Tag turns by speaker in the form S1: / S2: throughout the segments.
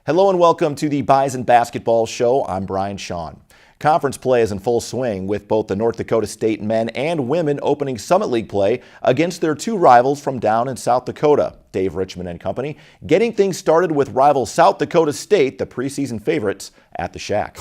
S1: Hello and welcome to the Bison Basketball Show. I'm Brian Shawn. Conference play is in full swing with both the North Dakota State men and women opening Summit League play against their two rivals from down in South Dakota, Dave Richman and company, getting things started with rival South Dakota State, the preseason favorites, at the Shack.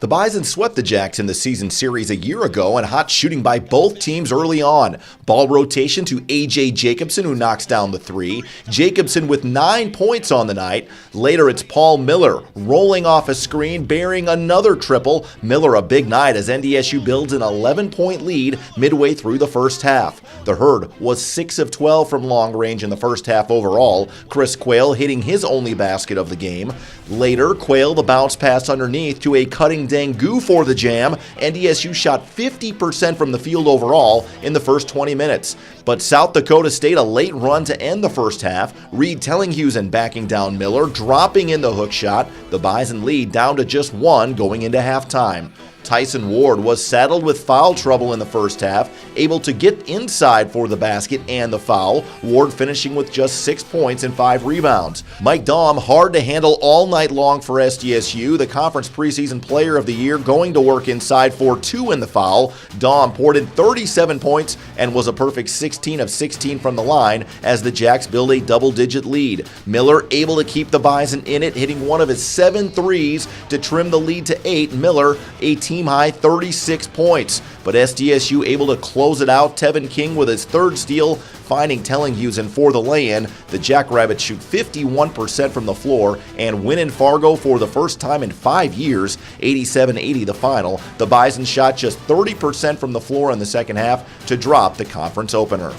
S1: The Bison swept the Jacks in the season series a year ago, and hot shooting by both teams early on. Ball rotation to A.J. Jacobson, who knocks down the three. Jacobson with 9 points on the night. Later, it's Paul Miller rolling off a screen, bearing another triple. Miller a big night as NDSU builds an 11-point lead midway through the first half. The Herd was 6 of 12 from long range in the first half overall. Chris Quayle hitting his only basket of the game. Later, Quayle the bounce pass underneath to a cutting Dangu for the jam. NDSU shot 50% from the field overall in the first 20 minutes. But South Dakota State a late run to end the first half. Reed Tellinghusen backing down Miller, dropping in the hook shot. The Bison lead down to just one going into halftime. Tyson Ward was saddled with foul trouble in the first half, able to get inside for the basket and the foul. Ward finishing with just 6 points and 5 rebounds. Mike Daum hard to handle all night long for SDSU. The conference preseason player of the year going to work inside for 2 in the foul. Daum poured in 37 points and was a perfect 16 of 16 from the line as the Jacks build a double-digit lead. Miller able to keep the Bison in it, hitting one of his 7 threes to trim the lead to 8. Miller, a team-high 36 points. But SDSU able to close it out. Tevin King with his third steal, finding Tellinghusen for the lay-in. The Jackrabbits shoot 51% from the floor and win in Fargo for the first time in 5 years, 87-80 the final. The Bison shot just 30% from the floor in the second half to drop the conference opener.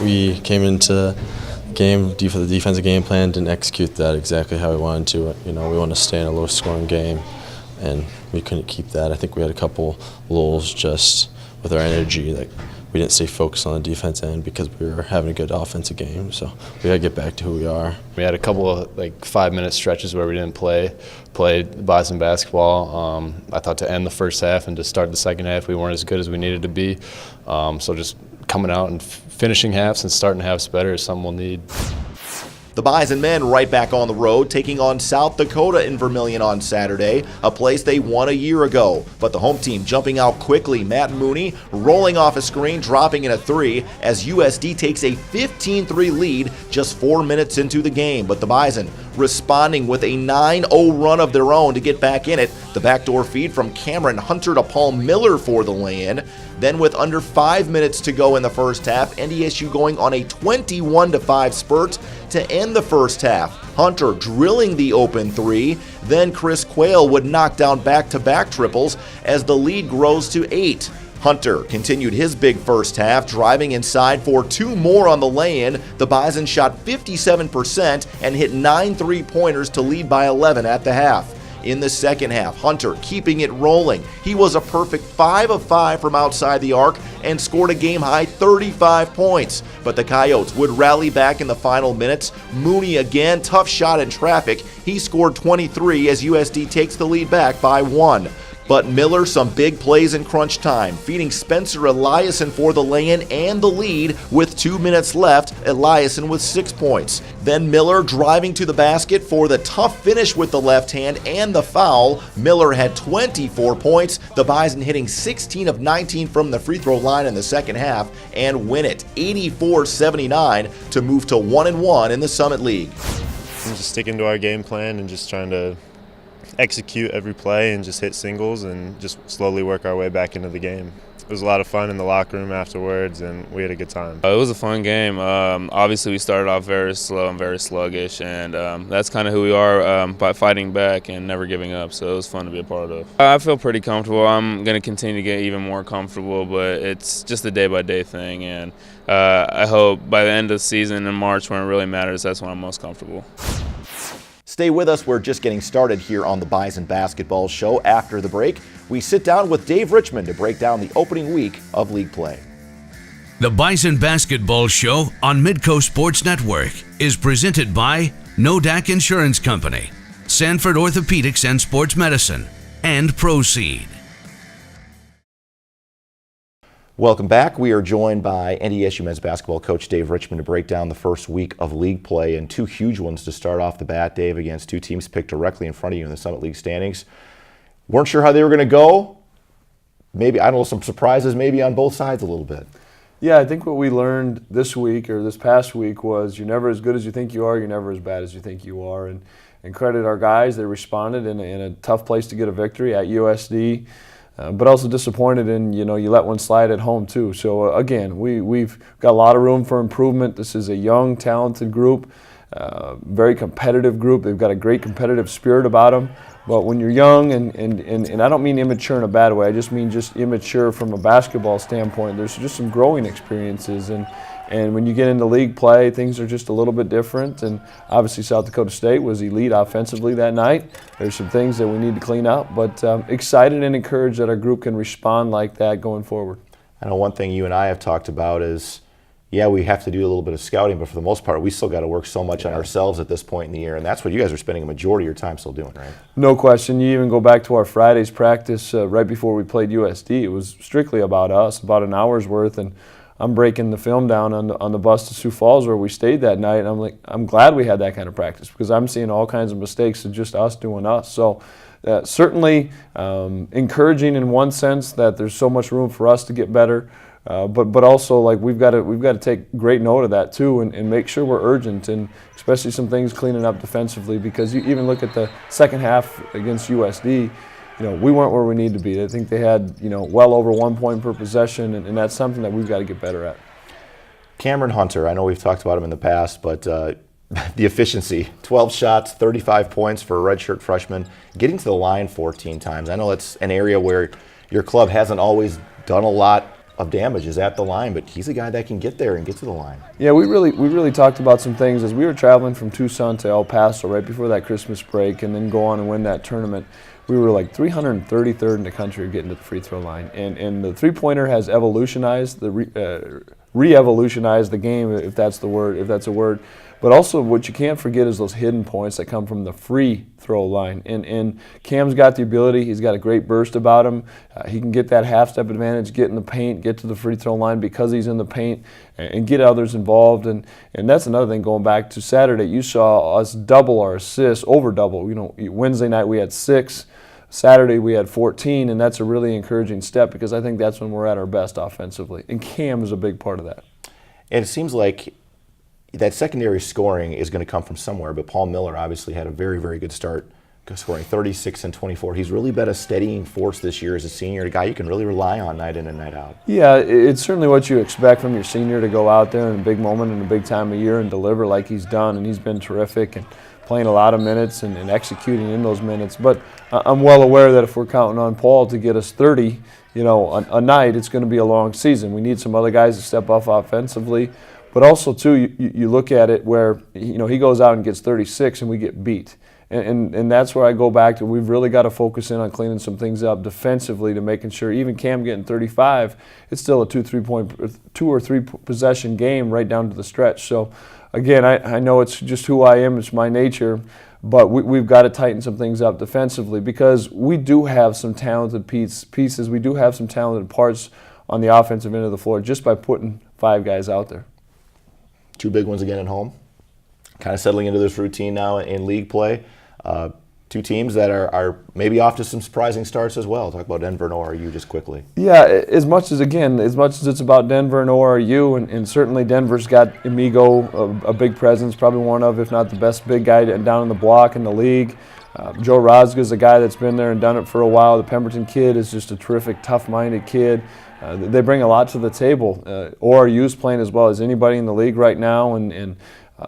S2: We came into game for the defensive game plan, didn't execute that exactly how we wanted to. We wanted to stay in a low-scoring game, and we couldn't keep that. I think we had a couple lulls just with our energy. Like, we didn't stay focused on the defense end because we were having a good offensive game. So we got to get back to who we are.
S3: We had a couple of 5-minute stretches where we didn't play Bison basketball. I thought to end the first half and to start the second half, we weren't as good as we needed to be. So just coming out and finishing halves and starting halves better is something we'll need.
S1: The Bison men right back on the road, taking on South Dakota in Vermilion on Saturday, a place they won a year ago. But the home team jumping out quickly. Matt Mooney rolling off a screen, dropping in a 3 as USD takes a 15-3 lead just 4 minutes into the game. But the Bison responding with a 9-0 run of their own to get back in it. The backdoor feed from Cameron Hunter to Paul Miller for the lay-in. Then with under 5 minutes to go in the first half, NDSU going on a 21-5 spurt to end the first half. Hunter drilling the open 3, then Chris Quayle would knock down back-to-back triples as the lead grows to 8. Hunter continued his big first half, driving inside for 2 more on the lay-in. The Bison shot 57% and hit 9 3-pointers to lead by 11 at the half. In the second half, Hunter keeping it rolling. He was a perfect 5 of 5 from outside the arc and scored a game-high 35 points. But the Coyotes would rally back in the final minutes. Mooney again, tough shot in traffic. He scored 23 as USD takes the lead back by 1. But Miller some big plays in crunch time, feeding Spencer Eliason for the lay-in and the lead with 2 minutes left, Eliason with 6 points. Then Miller driving to the basket for the tough finish with the left hand and the foul. Miller had 24 points, the Bison hitting 16 of 19 from the free throw line in the second half and win it 84-79 to move to 1-1 in the Summit League.
S4: I'm just sticking to our game plan and just trying to execute every play and just hit singles and just slowly work our way back into the game. It was a lot of fun in the locker room afterwards, and we had a good time.
S5: It was a fun game. Obviously, we started off very slow and very sluggish, and that's kind of who we are by fighting back and never giving up, so it was fun to be a part of. I feel pretty comfortable. I'm going to continue to get even more comfortable, but it's just a day-by-day thing, and I hope by the end of the season in March, when it really matters, that's when I'm most comfortable.
S1: Stay with us. We're just getting started here on the Bison Basketball Show. After the break, we sit down with Dave Richman to break down the opening week of league play.
S6: The Bison Basketball Show on Midco Sports Network is presented by Nodak Insurance Company, Sanford Orthopedics and Sports Medicine, and Proceed.
S1: Welcome back. We are joined by NDSU men's basketball coach Dave Richman to break down the first week of league play, and two huge ones to start off the bat, Dave, against two teams picked directly in front of you in the Summit League standings. Weren't sure how they were going to go. Maybe, I don't know, some surprises maybe on both sides a little bit.
S7: Yeah, I think what we learned this week or this past week was you're never as good as you think you are, you're never as bad as you think you are. And credit our guys, they responded in a tough place to get a victory at USD. But also disappointed in, you let one slide at home too. So again, we've got a lot of room for improvement. This is a young, talented group, very competitive group. They've got a great competitive spirit about them. But when you're young, and I don't mean immature in a bad way, I just mean just immature from a basketball standpoint, there's just some growing experiences. And when you get into league play, things are just a little bit different. And obviously South Dakota State was elite offensively that night. There's some things that we need to clean up, but excited and encouraged that our group can respond like that going forward.
S1: I know one thing you and I have talked about is, yeah, we have to do a little bit of scouting, but for the most part, we still got to work so much on ourselves at this point in the year, and that's what you guys are spending a majority of your time still doing, right?
S7: No question. You even go back to our Friday's practice right before we played USD. It was strictly about us, about an hour's worth, and I'm breaking the film down on the bus to Sioux Falls where we stayed that night, and I'm glad we had that kind of practice because I'm seeing all kinds of mistakes of just us doing us. So certainly encouraging in one sense that there's so much room for us to get better, but also we've got to take great note of that too and make sure we're urgent, and especially some things cleaning up defensively, because you even look at the second half against USD. We weren't where we need to be. I think they had, well over 1 point per possession, and that's something that we've got to get better at.
S1: Cameron Hunter, I know we've talked about him in the past, but the efficiency, 12 shots, 35 points for a redshirt freshman, getting to the line 14 times. I know that's an area where your club hasn't always done a lot of damage is at the line, but he's a guy that can get there and get to the line.
S7: Yeah, we really talked about some things as we were traveling from Tucson to El Paso right before that Christmas break and then go on and win that tournament. We were 333rd in the country of getting to the free throw line. And the three-pointer has evolutionized, re-evolutionized the game, if that's a word. But also what you can't forget is those hidden points that come from the free throw line. And Cam's got the ability, he's got a great burst about him. He can get that half-step advantage, get in the paint, get to the free throw line because he's in the paint, and get others involved. And that's another thing, going back to Saturday, you saw us double our assists, over double. Wednesday night we had 6. Saturday we had 14, and that's a really encouraging step because I think that's when we're at our best offensively. And Cam is a big part of that.
S1: And it seems like that secondary scoring is going to come from somewhere, but Paul Miller obviously had a very, very good start, scoring 36 and 24. He's really been a steadying force this year as a senior, a guy you can really rely on night in and night out.
S7: Yeah, it's certainly what you expect from your senior to go out there in a big moment and a big time of year and deliver like he's done, and he's been terrific and playing a lot of minutes and executing in those minutes. But I'm well aware that if we're counting on Paul to get us 30, a night, it's going to be a long season. We need some other guys to step up offensively. But also, too, you look at it where, he goes out and gets 36 and we get beat. And that's where I go back to we've really got to focus in on cleaning some things up defensively to making sure even Cam getting 35, it's still a 2 or 3 possession game right down to the stretch. So, again, I know it's just who I am, it's my nature, but we've got to tighten some things up defensively because we do have some talented pieces. We do have some talented parts on the offensive end of the floor just by putting 5 guys out there.
S1: 2 big ones again at home. Kind of settling into this routine now in league play. 2 teams that are maybe off to some surprising starts as well. Talk about Denver and ORU just quickly.
S7: Yeah, as much as it's about Denver and ORU, and certainly Denver's got Amigo, a big presence, probably one of, if not the best big guy down in the block in the league. Joe Rozga's a guy that's been there and done it for a while. The Pemberton kid is just a terrific, tough-minded kid. They bring a lot to the table. ORU's playing as well as anybody in the league right now, and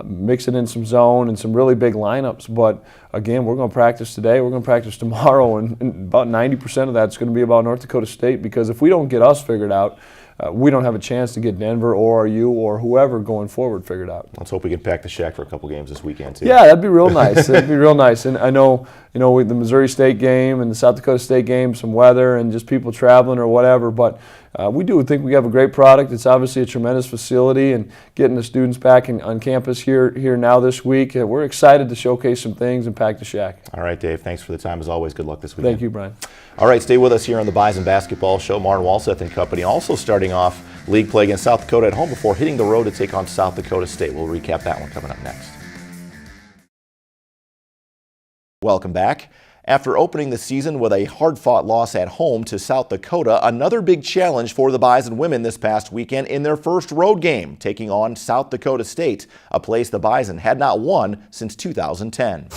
S7: mixing in some zone and some really big lineups. But again, we're going to practice today, we're going to practice tomorrow, and about 90% of that's going to be about North Dakota State, because if we don't get us figured out, we don't have a chance to get Denver or ORU or whoever going forward figured out.
S1: Let's hope we can pack the shack for a couple games this weekend too.
S7: Yeah, that'd be real nice. That'd be real nice. And I know, with the Missouri State game and the South Dakota State game, some weather and just people traveling or whatever, but we do think we have a great product. It's obviously a tremendous facility, and getting the students back on campus here now this week, we're excited to showcase some things and pack the shack.
S1: All right, Dave, thanks for the time as always. Good luck this weekend.
S7: Thank you, Brian.
S1: All right, stay with us here on the Bison Basketball Show. Maren Walseth and company also starting off league play against South Dakota at home before hitting the road to take on South Dakota State. We'll recap that one coming up next. Welcome back. After opening the season with a hard-fought loss at home to South Dakota, another big challenge for the Bison women this past weekend in their first road game, taking on South Dakota State, a place the Bison had not won since 2010.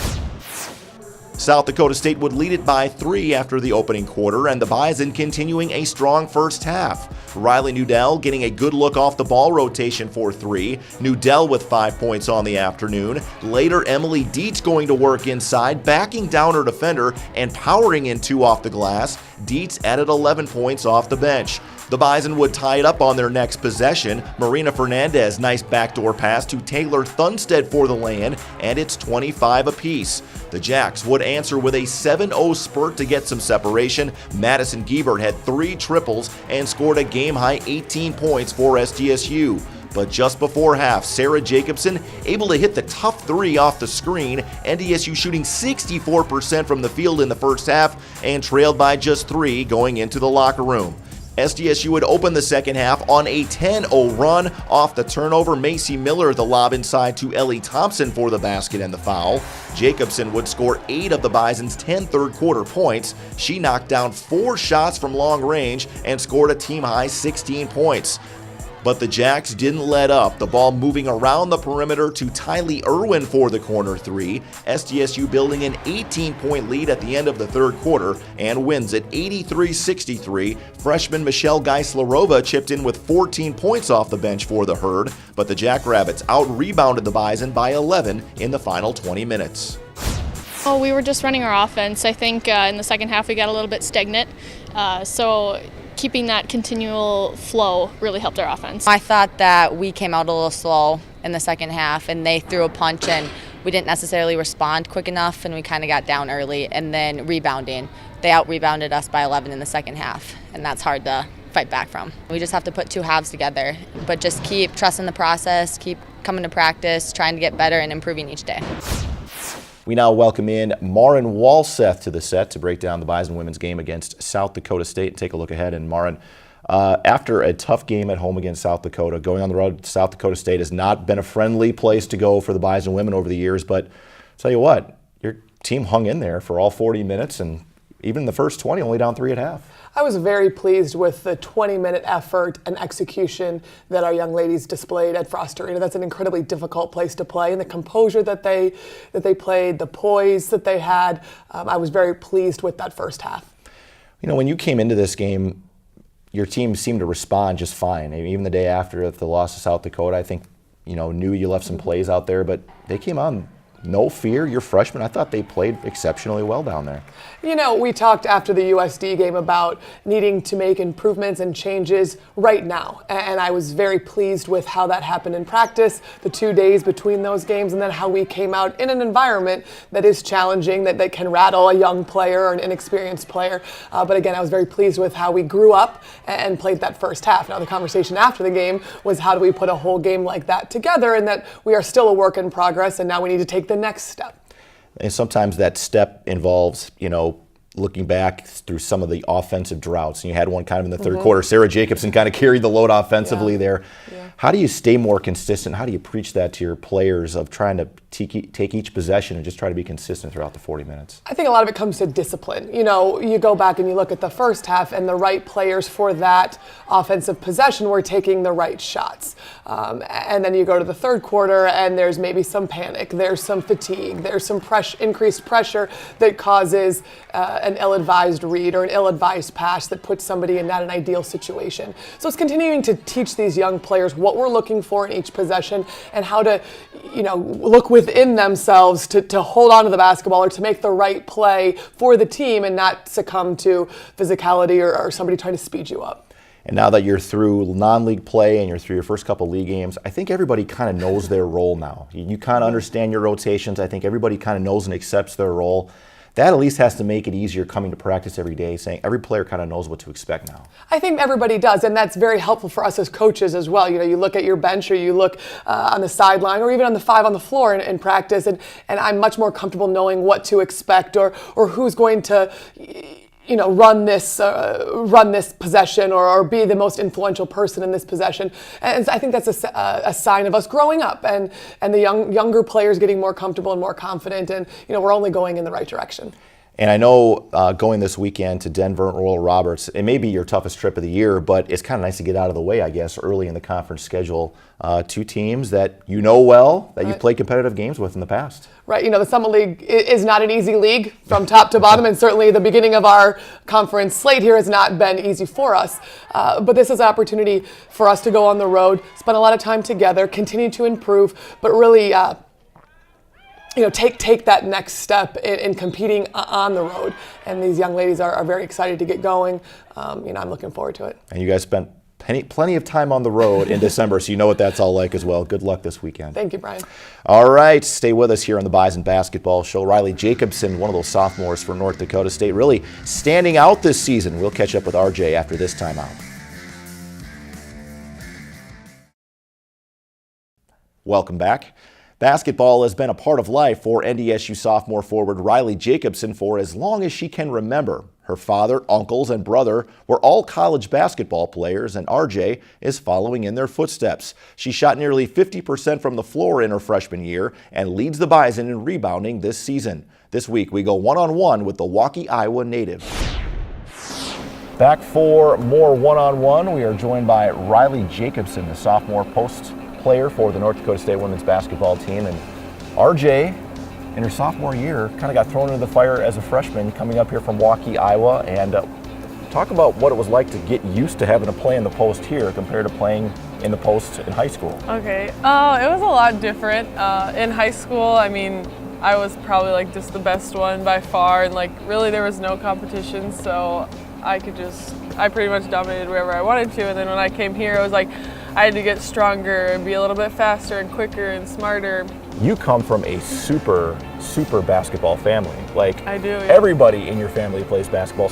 S1: South Dakota State would lead it by 3 after the opening quarter, and the Bison continuing a strong first half. Riley Nudell getting a good look off the ball rotation for 3. Nudell with 5 points on the afternoon. Later, Emily Dietz going to work inside, backing down her defender and powering in 2 off the glass. Dietz added 11 points off the bench. The Bison would tie it up on their next possession. Marina Fernandez, nice backdoor pass to Taylor Thunstead for the lay-in, and it's 25 apiece. The Jacks would answer with a 7-0 spurt to get some separation. Madison Giebert had 3 triples and scored a game-high 18 points for SDSU. But just before half, Sarah Jacobson able to hit the tough 3 off the screen. NDSU shooting 64% from the field in the first half and trailed by just 3 going into the locker room. SDSU would open the second half on a 10-0 run. Off the turnover, Macy Miller the lob inside to Ellie Thompson for the basket and the foul. Jacobson would score 8 of the Bison's 10 third-quarter points. She knocked down 4 shots from long range and scored a team-high 16 points. But the Jacks didn't let up. The ball moving around the perimeter to Tylee Irwin for the corner 3. SDSU building an 18-point lead at the end of the third quarter and wins it 83-63. Freshman Michelle Geislerova chipped in with 14 points off the bench for the Herd, but the Jackrabbits out-rebounded the Bison by 11 in the final 20 minutes.
S8: Oh, we were just running our offense. I think in the second half we got a little bit stagnant, so keeping that continual flow really helped our offense.
S9: I thought that we came out a little slow in the second half, and they threw a punch and we didn't necessarily respond quick enough, and we kind of got down early. And then rebounding, they out-rebounded us by 11 in the second half, and that's hard to fight back from. We just have to put 2 halves together, but just keep trusting the process, keep coming to practice, trying to get better and improving each day.
S1: We now welcome in Maren Walseth to the set to break down the Bison women's game against South Dakota State and take a look ahead. And Maren, after a tough game at home against South Dakota, going on the road to South Dakota State has not been a friendly place to go for the Bison women over the years. But I'll tell you what, your team hung in there for all 40 minutes, and even in the first 20, only down 3 at half.
S10: I was very pleased with the 20-minute effort and execution that our young ladies displayed at Frost Arena. That's an incredibly difficult place to play, and the composure that they played, the poise that they had, I was very pleased with that first half.
S1: You know, when you came into this game, your team seemed to respond just fine. Even the day after the loss to South Dakota, I think, knew you left some plays out there, but they came on. No fear, you're freshmen. I thought they played exceptionally well down there.
S10: We talked after the USD game about needing to make improvements and changes right now. And I was very pleased with how that happened in practice, the 2 days between those games, and then how we came out in an environment that is challenging, that can rattle a young player or an inexperienced player. But again, I was very pleased with how we grew up and played that first half. Now, the conversation after the game was how do we put a whole game like that together, and that we are still a work in progress, and now we need to take the next step.
S1: And sometimes that step involves, looking back through some of the offensive droughts. And you had one kind of in the third quarter. Sarah Jacobson kind of carried the load offensively there. Yeah. How do you stay more consistent? How do you preach that to your players of trying to take each possession and just try to be consistent throughout the 40 minutes?
S10: I think a lot of it comes to discipline. You go back and you look at the first half, and the right players for that offensive possession were taking the right shots. And then you go to the third quarter, and there's maybe some panic, there's some fatigue, there's some increased pressure that causes an ill-advised read or an ill-advised pass that puts somebody in not an ideal situation. So it's continuing to teach these young players what we're looking for in each possession and how to, look within themselves to hold on to the basketball or to make the right play for the team and not succumb to physicality or somebody trying to speed you up.
S1: And now that you're through non-league play and you're through your first couple league games, I think everybody kind of knows their role now. You kind of understand your rotations. I think everybody kind of knows and accepts their role. that at least has to make it easier coming to practice every day, saying every player kind of knows what to expect now.
S10: I think everybody does, and that's very helpful for us as coaches as well. You know, you look at your bench or you look on the sideline or even on the 5 on the floor in practice, and I'm much more comfortable knowing what to expect or who's going to run this possession or be the most influential person in this possession. And I think that's a sign of us growing up and the younger players getting more comfortable and more confident, and we're only going in the right direction.
S1: And I know going this weekend to Denver and Oral Roberts, it may be your toughest trip of the year, but it's kind of nice to get out of the way, I guess, early in the conference schedule. 2 teams that you know well, that you've played competitive games with in the past. Right.
S10: The Summit League is not an easy league from top to bottom, and certainly the beginning of our conference slate here has not been easy for us. But this is an opportunity for us to go on the road, spend a lot of time together, continue to improve, but really take that next step in competing on the road. And these young ladies are very excited to get going. I'm looking forward to it.
S1: And you guys spent plenty of time on the road in December, so you know what that's all like as well. Good luck this weekend.
S10: Thank you, Brian.
S1: All right, stay with us here on the Bison Basketball Show. Reilly Jacobson, one of those sophomores for North Dakota State, really standing out this season. We'll catch up with RJ after this timeout. Welcome back. Basketball has been a part of life for NDSU sophomore forward Reilly Jacobson for as long as she can remember. Her father, uncles, and brother were all college basketball players, and RJ is following in their footsteps. She shot nearly 50% from the floor in her freshman year and leads the Bison in rebounding this season. This week, we go one-on-one with the Waukee, Iowa native. Back for more one-on-one. We are joined by Reilly Jacobson, the sophomore post player for the North Dakota State women's basketball team. And RJ, in her sophomore year, kind of got thrown into the fire as a freshman coming up here from Waukee, Iowa. And talk about what it was like to get used to having to play in the post here compared to playing in the post in high school.
S11: Okay, it was a lot different. In high school, I mean, I was probably like just the best one by far, and like really there was no competition, so I pretty much dominated wherever I wanted to. And then when I came here, it was like I had to get stronger and be a little bit faster and quicker and smarter.
S1: You come from a super basketball family. Like,
S11: I do, yeah.
S1: Everybody in your family plays basketball,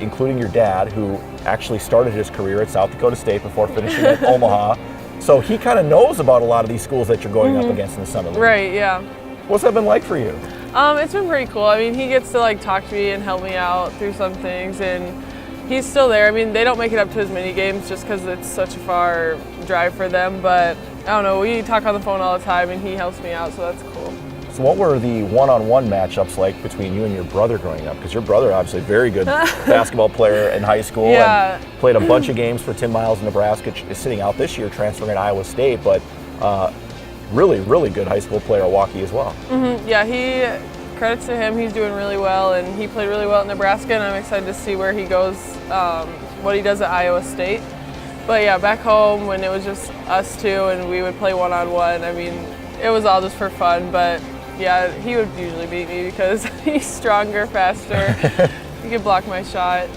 S1: including your dad, who actually started his career at South Dakota State before finishing at Omaha. So he kind of knows about a lot of these schools that you're going up against in the Summit League.
S11: Right, yeah.
S1: What's that been like for you?
S11: It's been pretty cool. I mean, he gets to like talk to me and help me out through some things, and he's still there. I mean, they don't make it up to as many games just because it's such a far drive for them, but I don't know, we talk on the phone all the time and he helps me out, so that's cool.
S1: So what were the one-on-one matchups like between you and your brother growing up? Because your brother, obviously a very good basketball player in high school, and played a bunch of games for Tim Miles in Nebraska, is sitting out this year transferring to Iowa State, but really good high school player at Waukee as well.
S11: Yeah, credits to him, he's doing really well, and he played really well at Nebraska, and I'm excited to see where he goes, what he does at Iowa State. But yeah, back home when it was just us two and we would play one-on-one, I mean, it was all just for fun, but yeah, he would usually beat me because he's stronger, faster. He could block my shot.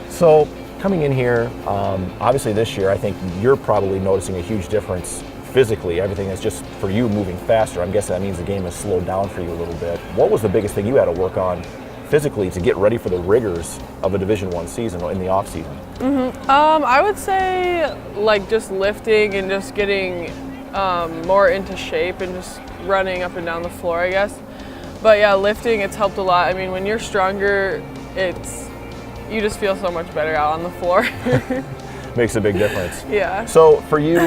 S1: So coming in here, obviously this year, I think you're probably noticing a huge difference physically. Everything is just, for you, moving faster. I'm guessing that means the game has slowed down for you a little bit. What was the biggest thing you had to work on physically to get ready for the rigors of a Division I season in the off season?
S11: I would say like just lifting and just getting more into shape and just running up and down the floor, I guess. But yeah, lifting, it's helped a lot. I mean, when you're stronger, you just feel so much better out on the floor.
S1: Makes a big difference.
S11: Yeah.
S1: So for you,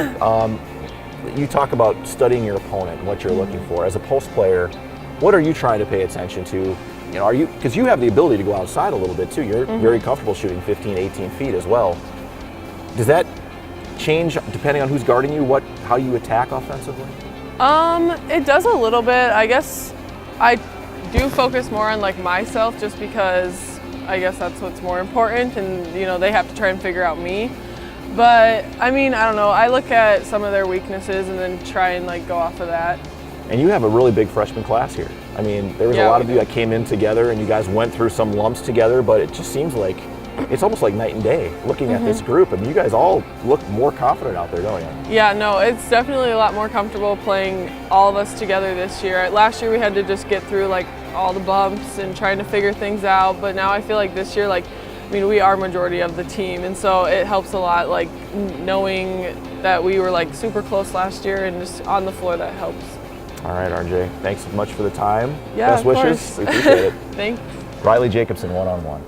S1: you talk about studying your opponent and what you're looking for. As a post player, what are you trying to pay attention to? You know, because you have the ability to go outside a little bit too. You're very comfortable shooting 15, 18 feet as well. Does that change depending on who's guarding you, how you attack offensively?
S11: It does a little bit. I guess I do focus more on like myself just because I guess that's what's more important, and you know, they have to try and figure out me. But I mean, I don't know, I look at some of their weaknesses and then try and like go off of that.
S1: And you have a really big freshman class here. I mean, there was a lot of you that came in together and you guys went through some lumps together, but it just seems like it's almost like night and day looking at this group. I mean, you guys all look more confident out there, don't you?
S11: Yeah, no, it's definitely a lot more comfortable playing all of us together this year. Last year we had to just get through like all the bumps and trying to figure things out, but now I feel like this year, like, I mean, we are majority of the team, and so it helps a lot, like knowing that we were like super close last year and just on the floor, that helps.
S1: All right, RJ, thanks so much for the time.
S11: Yeah,
S1: Best wishes.
S11: course.
S1: We appreciate it.
S11: Thanks.
S1: Reilly Jacobson, one-on-one.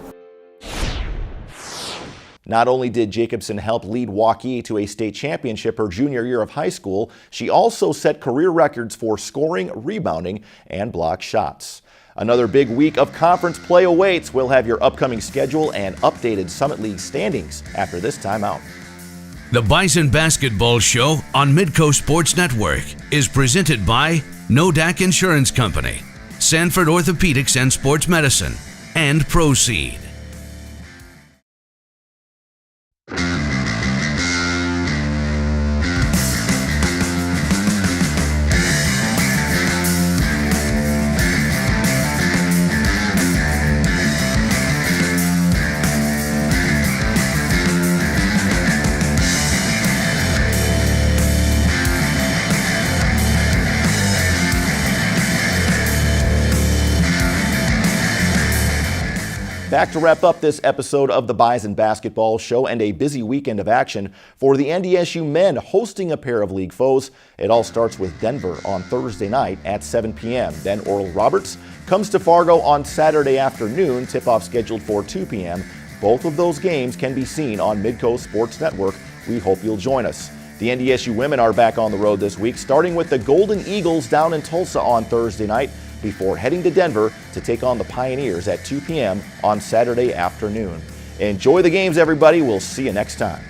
S1: Not only did Jacobson help lead Waukee to a state championship her junior year of high school, she also set career records for scoring, rebounding, and block shots. Another big week of conference play awaits. We'll have your upcoming schedule and updated Summit League standings after this timeout.
S6: The Bison Basketball Show on Midco Sports Network is presented by Nodak Insurance Company, Sanford Orthopedics and Sports Medicine, and Proceed.
S1: Back to wrap up this episode of the Bison Basketball Show and a busy weekend of action for the NDSU men hosting a pair of league foes. It all starts with Denver on Thursday night at 7 p.m. Then Oral Roberts comes to Fargo on Saturday afternoon, tip-off scheduled for 2 p.m. Both of those games can be seen on Midco Sports Network. We hope you'll join us. The NDSU women are back on the road this week, starting with the Golden Eagles down in Tulsa on Thursday night, before heading to Denver to take on the Pioneers at 2 p.m. on Saturday afternoon. Enjoy the games, everybody. We'll see you next time.